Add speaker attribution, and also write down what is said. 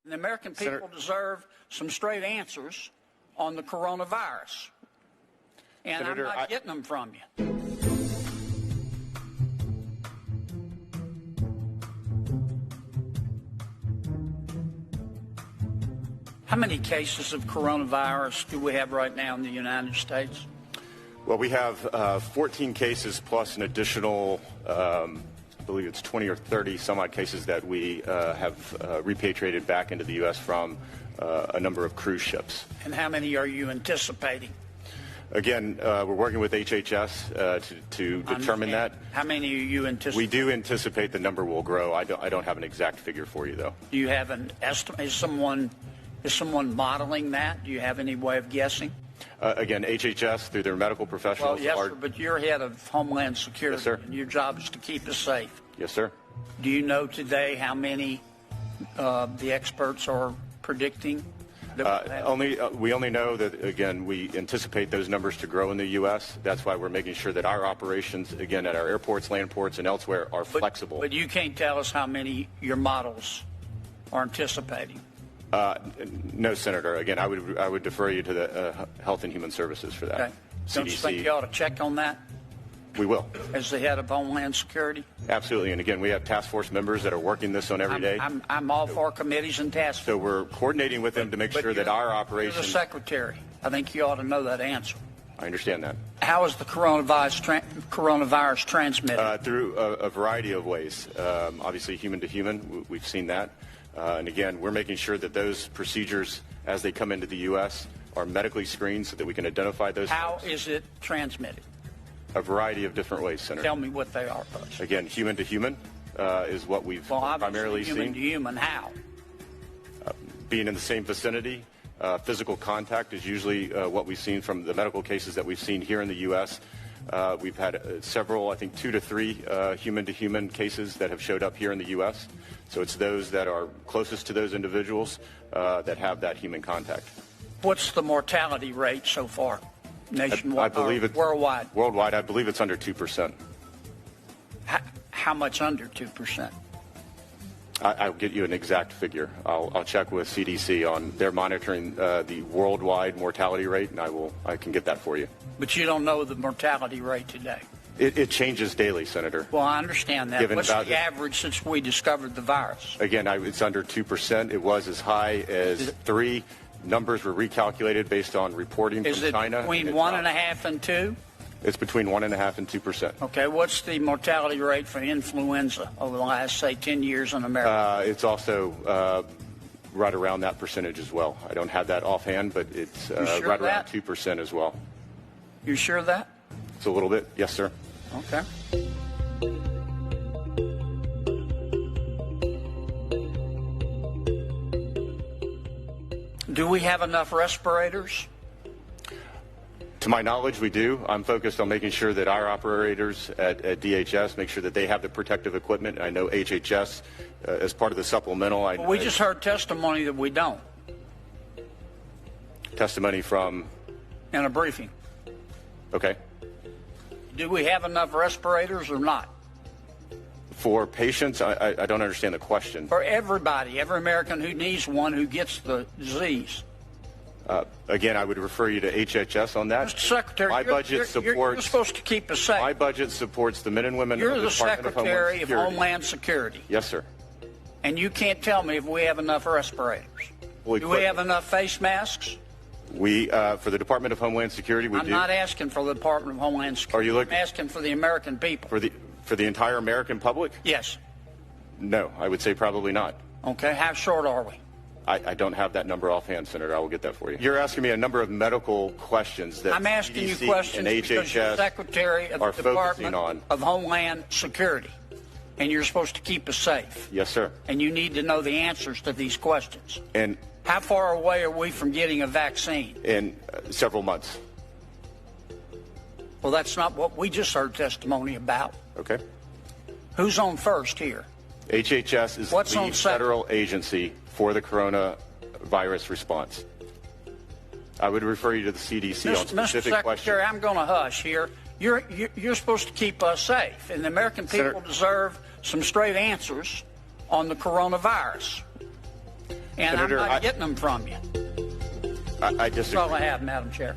Speaker 1: The American people deserve some straight answers on the coronavirus. And Senator, I'm not getting them from you. How many cases of coronavirus do we have right now in the United States?
Speaker 2: Well, we have 14 cases plus an additional, I believe it's 20 or 30 some odd cases that we have repatriated back into the U.S. from a number of cruise ships.
Speaker 1: And how many are you anticipating?
Speaker 2: Again, we're working with HHS to determine that.
Speaker 1: How many are you anticipating?
Speaker 2: We do anticipate the number will grow. I don't have an exact figure for you, though.
Speaker 1: Do you have an estimate? Is someone modeling that? Do you have any way of guessing?
Speaker 2: Again, HHS, through their medical professionals.
Speaker 1: Well, yes, sir, but you're head of Homeland Security.
Speaker 2: Yes, sir.
Speaker 1: And your job is to keep us safe.
Speaker 2: Yes, sir.
Speaker 1: Do you know today how many the experts are predicting?
Speaker 2: We only know that, again, we anticipate those numbers to grow in the U.S. That's why we're making sure that our operations, again, at our airports, land ports, and elsewhere are flexible.
Speaker 1: But you can't tell us how many your models are anticipating.
Speaker 2: No, Senator. Again, I would defer you to the Health and Human Services for that.
Speaker 1: Okay. Don't you think you ought to check on that?
Speaker 2: We will.
Speaker 1: As the head of Homeland Security?
Speaker 2: Absolutely. And again, we have task force members that are working this on every day.
Speaker 1: I'm all for committees and task force.
Speaker 2: So we're coordinating with them to make sure that our operations...
Speaker 1: You're the Secretary. I think you ought to know that answer.
Speaker 2: I understand that.
Speaker 1: How is the coronavirus transmitted?
Speaker 2: Through a variety of ways. Obviously, human to human. We've seen that. And again, we're making sure that those procedures, as they come into the U.S., are medically screened so that we can identify those.
Speaker 1: How is it transmitted?
Speaker 2: A variety of different ways, Senator.
Speaker 1: Tell me what they are, please.
Speaker 2: Again, human to human is what we've primarily seen.
Speaker 1: Human to human, how?
Speaker 2: Being in the same vicinity. Physical contact is usually what we've seen from the medical cases that we've seen here in the U.S. We've had several, I think 2 to 3 human-to-human cases that have showed up here in the U.S. So it's those that are closest to those individuals that have that human contact.
Speaker 1: What's the mortality rate so far? Nationwide,
Speaker 2: I believe it's
Speaker 1: worldwide.
Speaker 2: Worldwide, I believe it's under 2%.
Speaker 1: How much under 2%?
Speaker 2: I'll get you an exact figure. I'll check with CDC on their monitoring the worldwide mortality rate, and I can get that for you.
Speaker 1: But you don't know the mortality rate today.
Speaker 2: It changes daily, Senator.
Speaker 1: Well, I understand that. What's the average since we discovered the virus?
Speaker 2: Again, it's under 2%. It was as high as 3%. Numbers were recalculated based on reporting from China.
Speaker 1: Is it between 1.5 and 2?
Speaker 2: It's between 1.5 and 2%.
Speaker 1: Okay, what's the mortality rate for influenza over the last, say, 10 years in America?
Speaker 2: It's also right around that percentage as well. I don't have that offhand, but it's right around 2% as well.
Speaker 1: You sure of that?
Speaker 2: It's a little bit, yes, sir.
Speaker 1: Okay. Do we have enough respirators?
Speaker 2: To my knowledge, we do. I'm focused on making sure that our operators at DHS make sure that they have the protective equipment. I know HHS, as part of the supplemental.
Speaker 1: We just heard testimony that we don't.
Speaker 2: Testimony from?
Speaker 1: In a briefing.
Speaker 2: Okay.
Speaker 1: Do we have enough respirators or not?
Speaker 2: For patients, I don't understand the question.
Speaker 1: For everybody, every American who needs one who gets the disease.
Speaker 2: Again, I would refer you to HHS on that.
Speaker 1: Mr. Secretary,
Speaker 2: my budget supports.
Speaker 1: You're supposed to keep us safe.
Speaker 2: My budget supports the men and women
Speaker 1: You're
Speaker 2: of the Department of Homeland Security.
Speaker 1: You're the Secretary of Homeland Security.
Speaker 2: Yes, sir.
Speaker 1: And you can't tell me if we have enough respirators. Do we have enough face masks?
Speaker 2: For the Department of Homeland Security, we do.
Speaker 1: I'm not asking for the Department of Homeland Security.
Speaker 2: I'm
Speaker 1: asking for the American people.
Speaker 2: For the entire American public?
Speaker 1: Yes.
Speaker 2: No, I would say probably not.
Speaker 1: Okay, how short are we?
Speaker 2: I don't have that number offhand, Senator. I will get that for you. You're asking me a number of medical questions that
Speaker 1: I'm asking
Speaker 2: CDC
Speaker 1: you questions
Speaker 2: and
Speaker 1: because you're
Speaker 2: HHS
Speaker 1: Secretary of the Department of Homeland Security, and you're supposed to keep us safe.
Speaker 2: Yes, sir.
Speaker 1: And you need to know the answers to these questions.
Speaker 2: And
Speaker 1: how far away are we from getting a vaccine?
Speaker 2: In several months.
Speaker 1: Well, that's not what we just heard testimony about.
Speaker 2: Okay.
Speaker 1: Who's on first here?
Speaker 2: HHS is the lead federal agency for the coronavirus response. I would refer you to the CDC on specific questions.
Speaker 1: Mr. Secretary, I'm going to hush here. You're supposed to keep us safe, and the American people deserve some straight answers on the coronavirus. And
Speaker 2: Senator,
Speaker 1: I'm not getting them from you.
Speaker 2: I disagree.
Speaker 1: That's all I have, Madam Chair.